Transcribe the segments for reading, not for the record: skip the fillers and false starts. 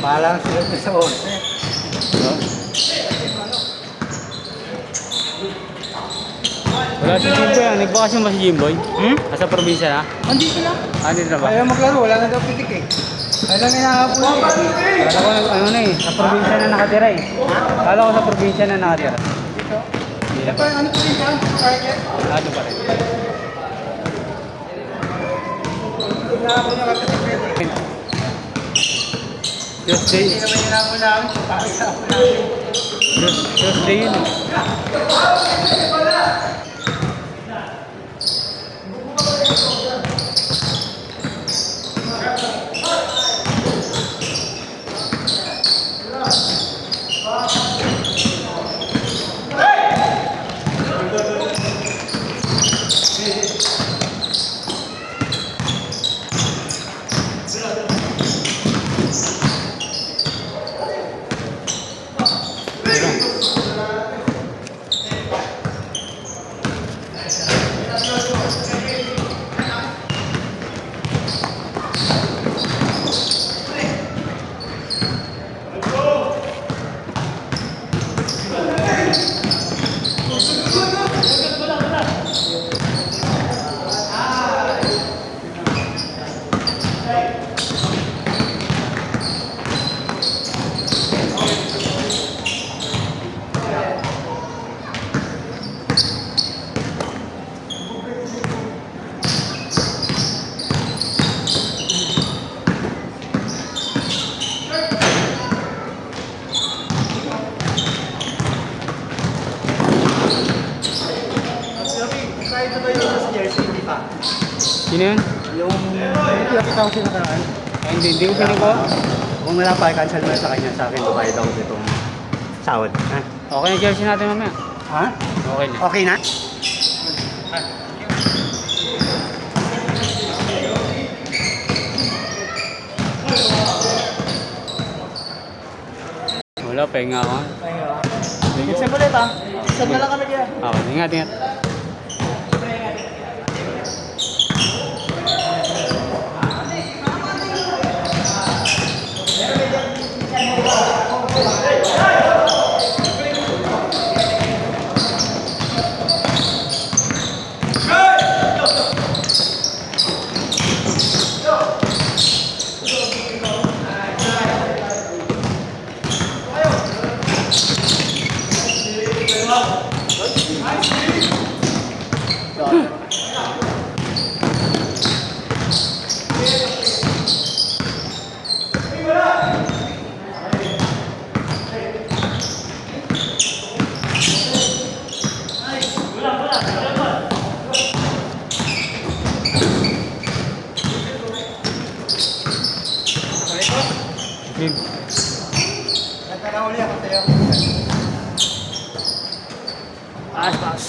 Palang sila sa 11. Wala si Jimboy, nagbakasyon ba si Jimboy? Nasa probinsya na? Andito na. Andito na ba? Ayaw maglaro, wala na daw pitik eh. Ayaw lang inahabol eh. Kala ko ano na eh, sa probinsya na nakatira eh. Kala ko sa probinsya na nakatira. Dito. Hindi na Ito, ba? ano po rin dyan? Target. Ano pa rin? Inahabol niya kasi pitik. Tuesday. Hindi naman inahabol namin. Parang inahabol namin. Tuesday yun eh. Kahit ba yun sa jersey, hindi pa. Sino yun? Yung pinakita ko siya nakaraan. Ay, hindi ko pinagawa. Kung wala pa, cancel mo na sa kanya. Sa akin, bayad ako ditong sahod. Ha? Okay na jersey natin mamaya. Ha? Okay na. Okay na? Wala, pahinga ako. Isa mo ulit ha. Isa na lang kami kaya. Okay, ingat, ingat. Big. Nagkakahuli ako sa'yo. Aspas.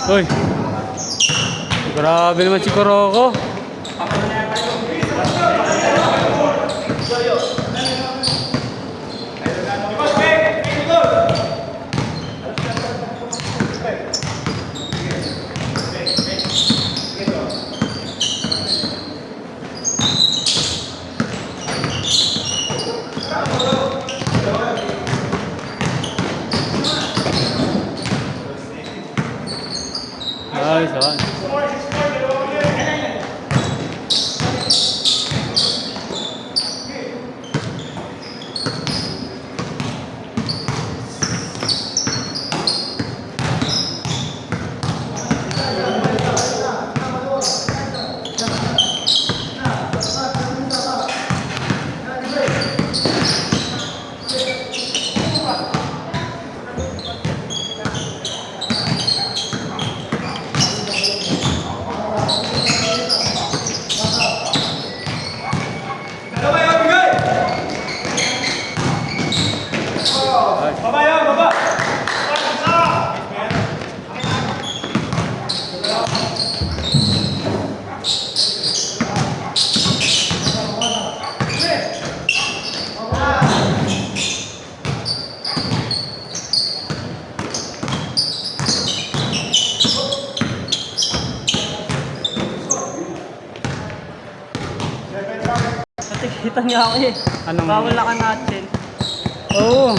Uy, grabe naman si Kuroko. Ayos, ah. Nakikita niya ako eh. Anong- Bawal na ka natin. Oo.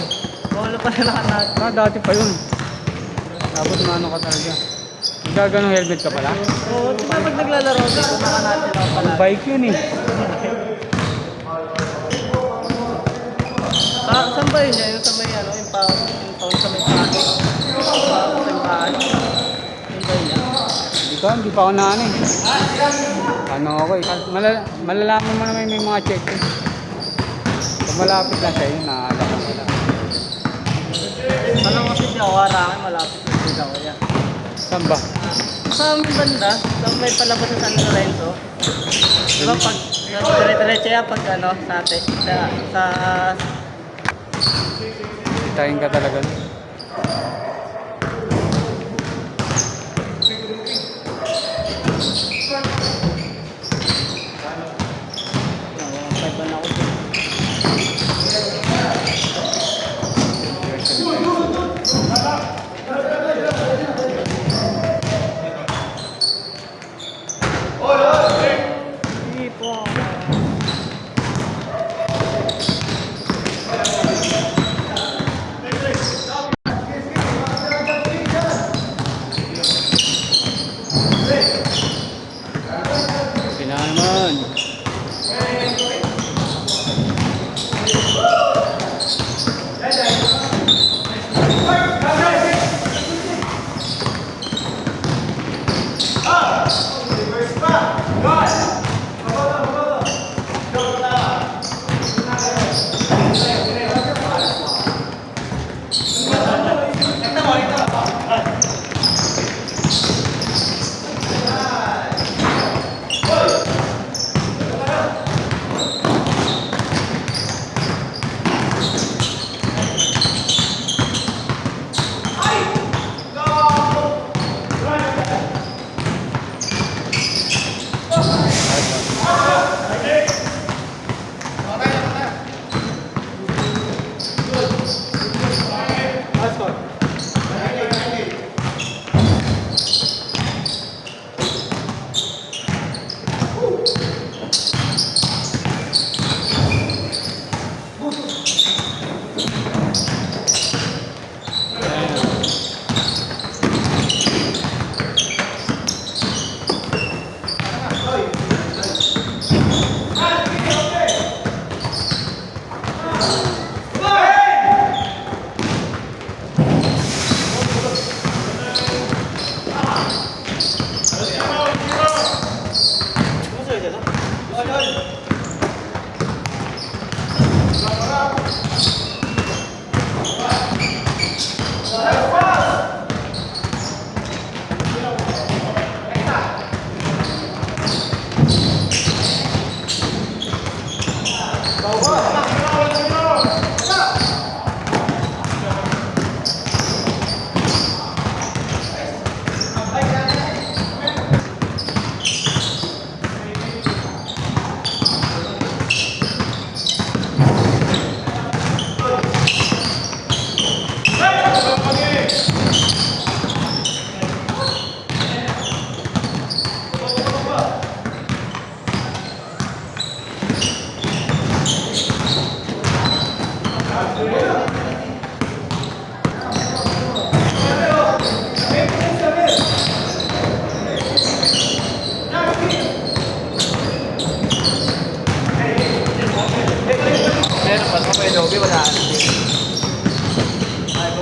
Bawal na pala na ka natin. Ah, dati pa yun. Tapos maano ka talaga. Gaganong helmet ka pala? Oo, di ba pag naglalaro dito, naka natin ako pala. Bike yun eh. Saan ba yun niya? Yung sa may ano, yung taon sa may pagi. Sa may pagi. Yung ba yun niya? Hindi pa ako na ano eh. Ano ako eh. Malalaman mo naman may mga check eh. Pag malapit lang sa'yo, naalala ka pala. Alam kasi di ako harangan, malapit na sila ko yan. Saan ba? Sa aming banda, sa may palabas sa San Lorenzo. Di ba pag dire-diretso yan pag ano, sa ate, sa Sitahin ka talaga. Kaiban ako. Sige po. Kailangan naman.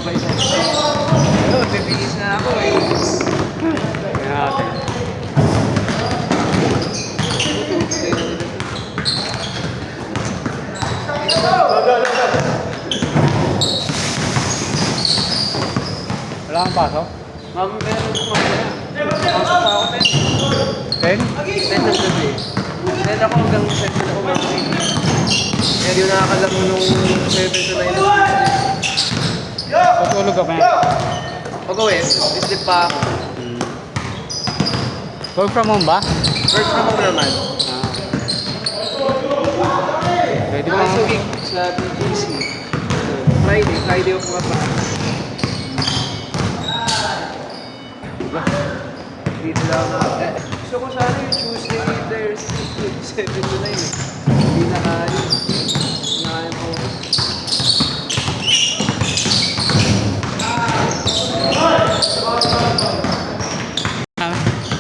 babay sa bibigis na ako eh. Tingnan natin. Wala kang pasok? Ma'am, meron ko mamaya. Pasok pa ako 10? 10 ng gabi. 10 ako hanggang 7 ako mamaya. Kaya di ko nakakalaro nung 7 to 9 Tutulog ka pa yan? Pag-uwi, sleep pa ako. Work from home ba? Work from home naman. Pwede mo. Once a week sa BGC. Friday ako pa. Dito lang ako. Gusto ko sana yung Tuesday, Thursday, 7 to 9 eh. Hindi na kaya. Kaya ko.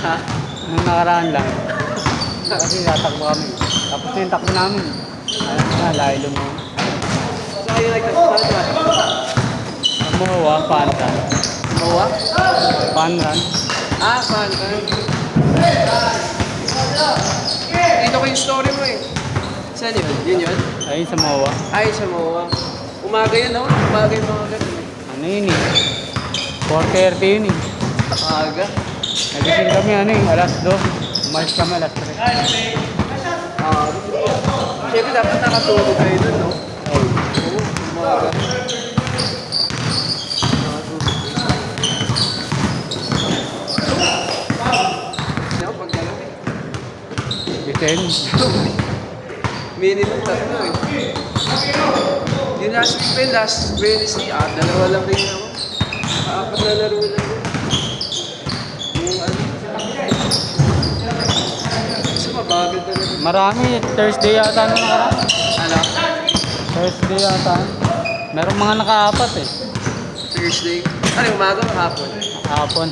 Ha? Nung nakaraan lang. Kasi tatakbo kami. Tapos na yung takbo namin. Ayun na, layo lumaw. Saan kayo nagtatasada? Mawa, panran. Mawa? Panran. Ah, saan ka? Dito ko yung story mo eh. Saan yun? Yun yun? Ayun sa Mawa. Ay, sa Mawa. Umaga yun, no? Umaga yung mga ganun eh. Ano yun eh? 4:30 yun eh. Maaga. Nagising kami ano eh, alas 2. Umalis kami alas 3. Ah, siyempre dapat nakatulog kayo dun, no? Oo, umaga. Nakatulog kayo. Hindi ako pagdalaw eh. Gising. Minimum tatlo eh. Yung last week pa yun, last Wednesday, dalawa lang rin ako. Apat na laro lang yun. Yung ano. Kasi mabagal talaga. Marami, Thursday yata nung nakaraan. Ano? Thursday yata. Merong mga nakaapat eh. Thursday. Ano, umaga o hapon? Hapon.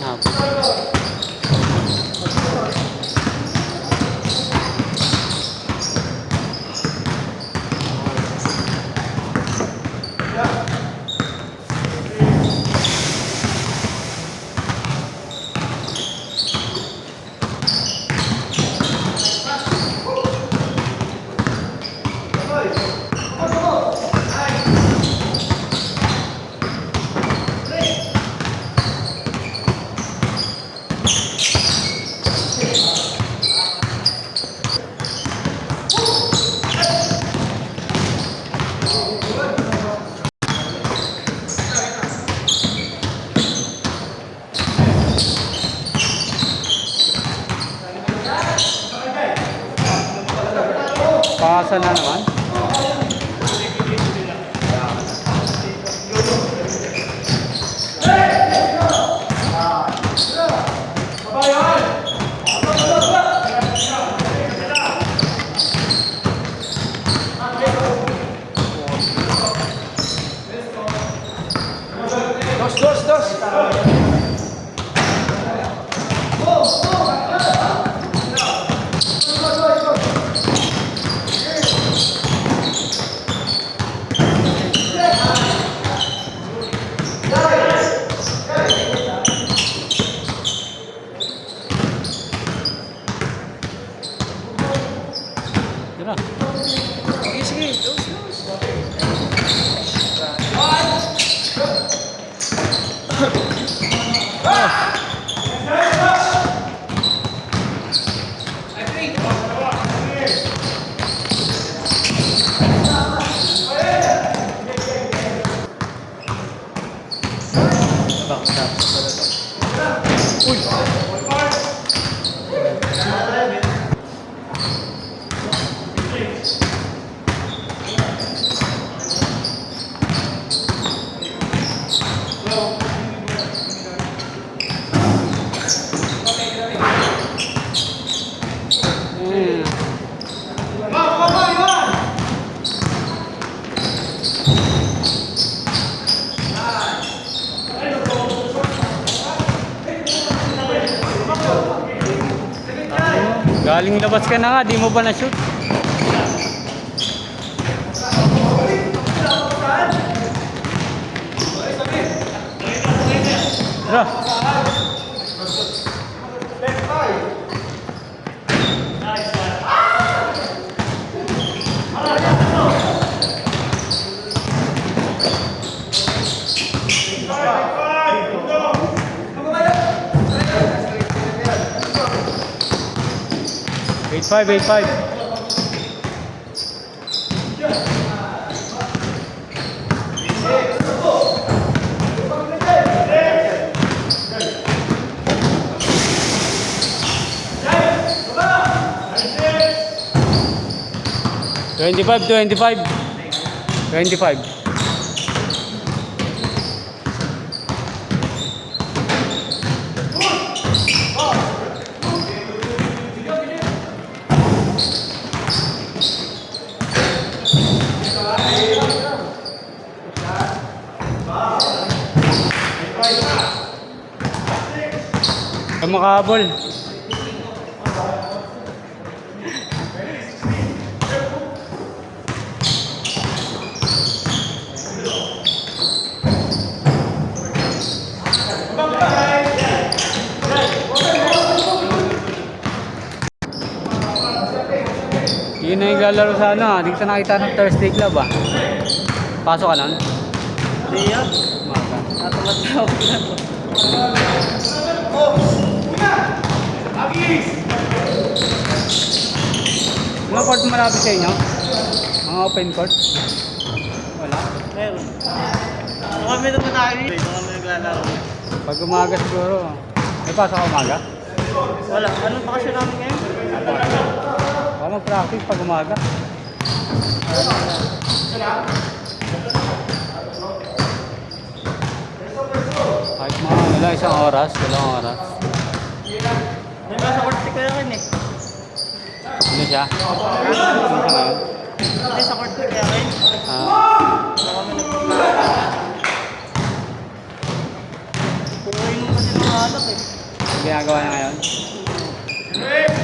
Pasa na naman. Dos. Tira. Sige. Dos. Galing labas ka na nga, di mo ba na-shoot? Tara. Eight five, 8-5. Twenty-five, 25. Ay makahabol. Yun na yung lalaro sa ano, dito nakita ng Thursday Club ah. Pasok ka nun? Hindi yan. Umaga. Natamatawag na to. Mga court malapit sa inyo? Mga open court? Wala. Meron. Ano kami naman tayo? Ito kami naglalaro. Pag umaga siguro. May pasok ka umaga? Wala. Anong bakasyon namin ngayon? Baka mag-practice pag umaga. Kahit mga wala, isang oras, dalawang oras. May nasa court si Kuya Ken eh. Ano siya? Ano siya ngayon? Hindi sa court si Kuya Ken. Ah, Ano kami naglalaro. Puro inom kasi ng alak eh. ang ginagawa niya ngayon?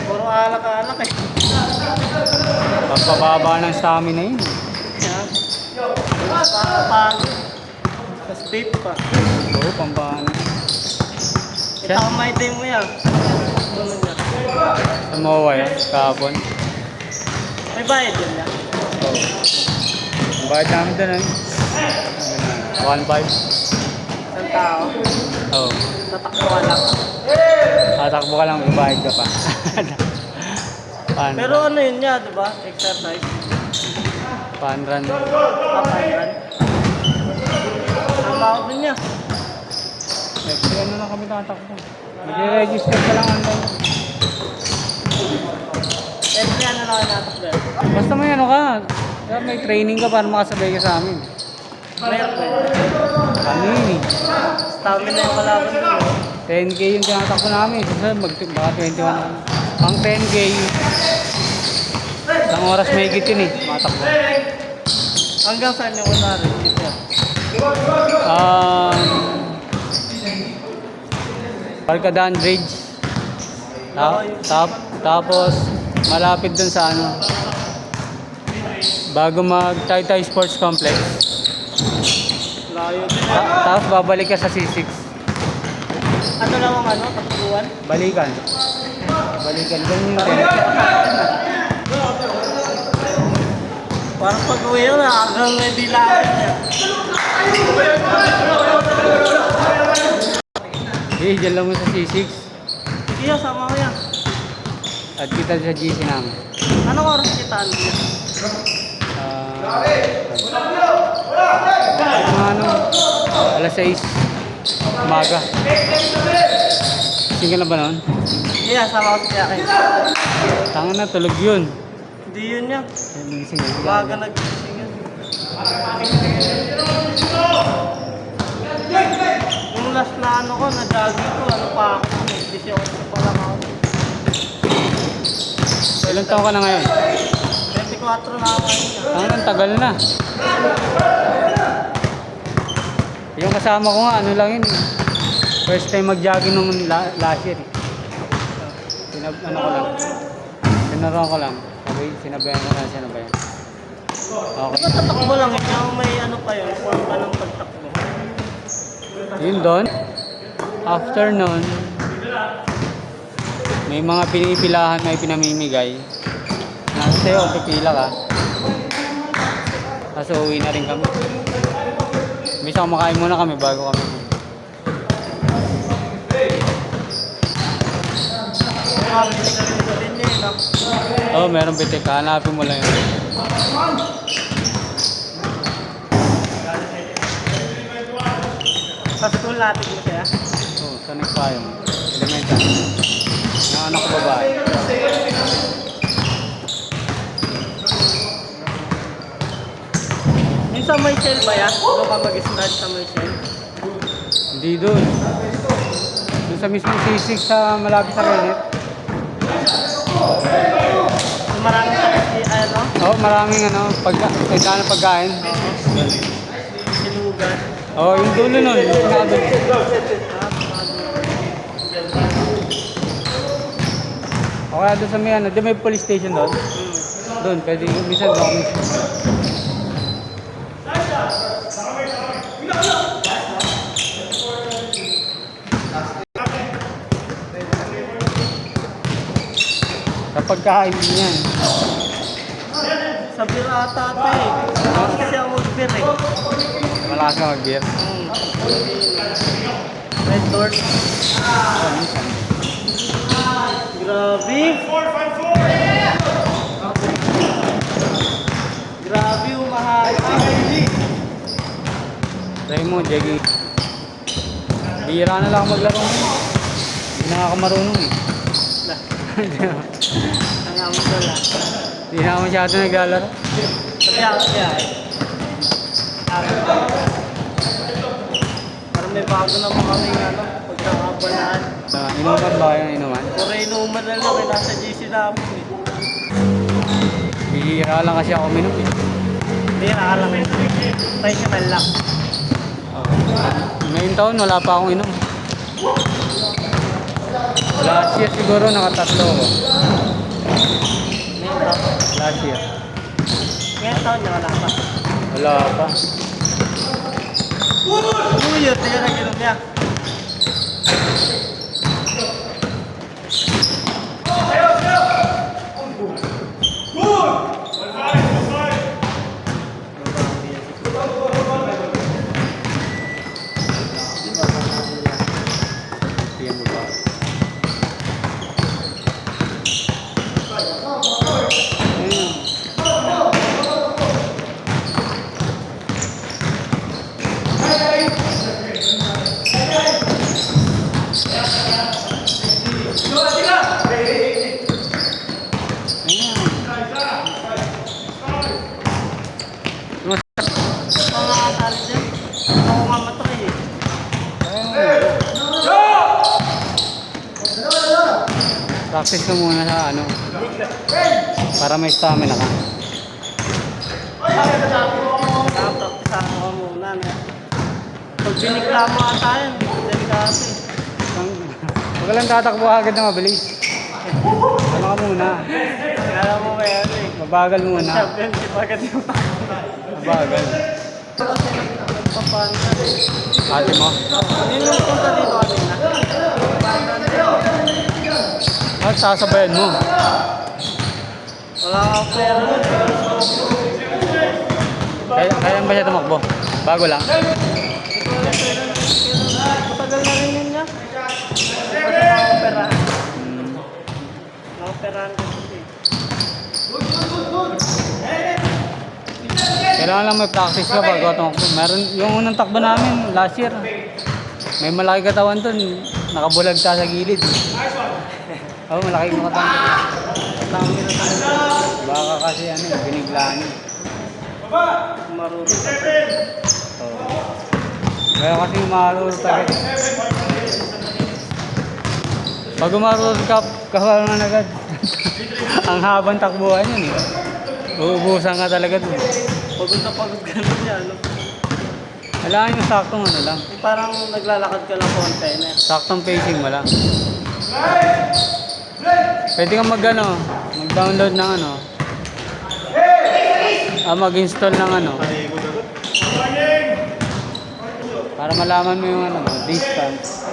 Puro alak-alak eh. Pagpababa ng stamina yun. Yan. Pagod. Tapos vape pa. Oo, pampano. Ito may day mo yan. Ano niya? Sa MOA yan, kahapon. May bayad yun yan. Oo. Ang bayad namin doon eh. 1.5. Isang tao. Oo. Tatakbo ka lang. Tatakbo ka lang, babayad ka pa. Paano? Pero ano yun niya, di ba? Exercise. Panran. Kapayran. Ang tawag din niya. Siyempre, ano lang kami tatakbo. Nag-register ka lang online. Pero niya na lang natakbo. Basta may ano ka. May training ka para makasabay ka sa amin. Meron ba yun? Ano yun eh. Stamina yung kalaban mo. 10K yung tinatakbo namin. Susunod, baka 21 na. Pang 10K. Isang oras may higit yun eh. Matakbo. Hanggang saan yung kunwari? Dito. Barkadaan Bridge. Tapos, malapit dun sa ano. Bago mag-Taytay Sports Complex. Layo din. Tapos babalik ka sa C6. Ano lang ang ano? Kapuan? Balikan. Balikan. Ganun yung tennis. Parang pag-uwi yun, hanggang hindi lang niya. Eh, dyan lang mo sa C6. Sige, sama ko yan. At kita sa GC namin. Anong oras kita niya? Ano, alas 6. Umaga. Tingin ka na ba nun? Sige, sama ko si Jackie. Tangan na, tulog yun. Hindi yun niya. Gising yun. Umaga nag-gising yun. Yung last na ano ko, na-jogging ko, ano pa ako, 18 pa lang ako. Ilang taon ka na ngayon? 24 na ako ngayon. Tangan, ang tagal na. Yung kasama ko nga, ano lang yun eh. First time mag-jogging nung last year eh. Ano ko lang. Sinaroon ko lang. Okay, sinabayan ko na sinabayan. Okay. Diba tatakbo lang eh, yung may ano pa yun, form pa ng pagtakbo. Yun doon. After nun, may mga pinipilahan, may pinamimigay. Nasa sa'yo, pipila ka. Kaso uwi na rin kami. Bisa kumakain muna kami bago kami. Oo, meron bitik. Hanapin mo lang yun. Sa school natin mo siya. Oo, sa next payong. Elementary. Yung anak ko babae. Yung sa Michelle ba yan? Doon ka mag-start sa Michelle? Hindi doon. Doon sa mismo sisig sa malapit sa Renet. So, marami sa ano? Oo, maraming tindahan ng pagkain. Silugan. Oo, yung dulo nun. Yung pinakadulo. O kaya doon sa may di may police station doon? Doon, pwede minsan doon kami. Sa pagkain din yan. Sa beer ata ito eh. Kasi ako mag-beer eh. Malakas ka mag-beer. Red Door. Oo, minsan. Grabe. Grabe umahal. Try mo, jogging. Bihira na lang ako maglaro. Hindi na ako marunong eh. Ang amo ko lang. Hindi na ako masyado naglalaro. Sabi ako siya eh. Parang may bago naman kami ano. Pagkakabalaan. Inuman ba kayo ng inuman? Puro inuman na lang. Nasa GC namin eh. Bihira lang kasi ako minum eh. Hindi, nakalang eh. Tayo siya man lang. Ngayong taon wala pa akong inom. Last year siguro nakatatlo ako. Last year. Ngayon taon niya wala pa. Wala pa. Uy, yun. Tingnan ang inom niya. Tingnan mo ba? Mga tali dyan. Ako nga matry eh. Practice ka muna sa ano. Para may stamina ka. Practice ako muna. Pag biniklamo ata yan, delikado eh. Huwag ka lang tatakbo agad na mabilis. Ano ka muna? Alam mo ba yan eh. Mabagal muna. Championship agad yung Mabagal. kasi nagpapanta eh. Ate mo? Yun yung punta dito kanina. At sasabayan mo. Wala kang pera. Kaya ba siya tumakbo? Bago lang. Matagal na rin yun niya. Basta nakaperahan. Nakaperahan kasi eh. Kailangan lang may practice ka bago tumakbo. Meron, yung unang takbo namin last year, may malaki katawan dun. Nakabulag ka sa gilid. Oo, malaki yung katawan. Dami na talaga. Baka kasi biniglaan yun. Marunong ka. Oo. Kaya kasi marunong tayo. Pag umarunong ka, kawalan agad. Ang habang takbuhan yun eh. Uubusan ka talaga dun. Pagod na pagod ka na niya, ano? Kailangan yung saktong ano lang. Yung parang naglalakad ka lang konti na. Saktong pacing mo lang. Pwede kang mag-download ng mag-install ng para malaman mo yung distance.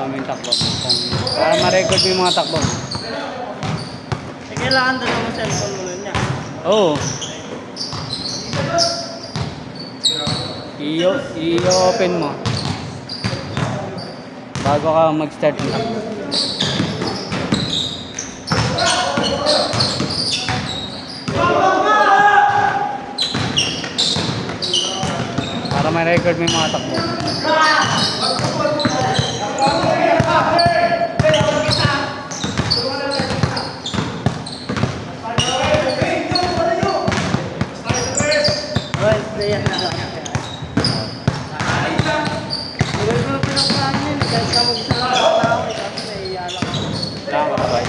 kami yung takbo. Para ma-record mo yung mga takbo. Eh, kailangan doon mo cellphone mo nun niya. Oo. I-open mo. Bago ka mag-start ng takbo. Para ma-record mo yung mga takbo. Well, play yan na lang. Huwag mo pinakalaan yun. Kahit ka mag-isa lang ako na ako. Kasi naiiya lang ako. Kailangan ka ba?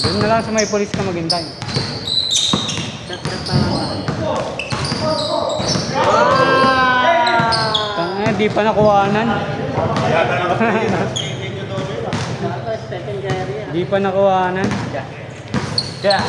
Doon na lang sa may polis ka maghintay. Chat-chat na lang ako. Di pa nakuhanan. Second diary yan. Di pa nakuhanan. Yeah.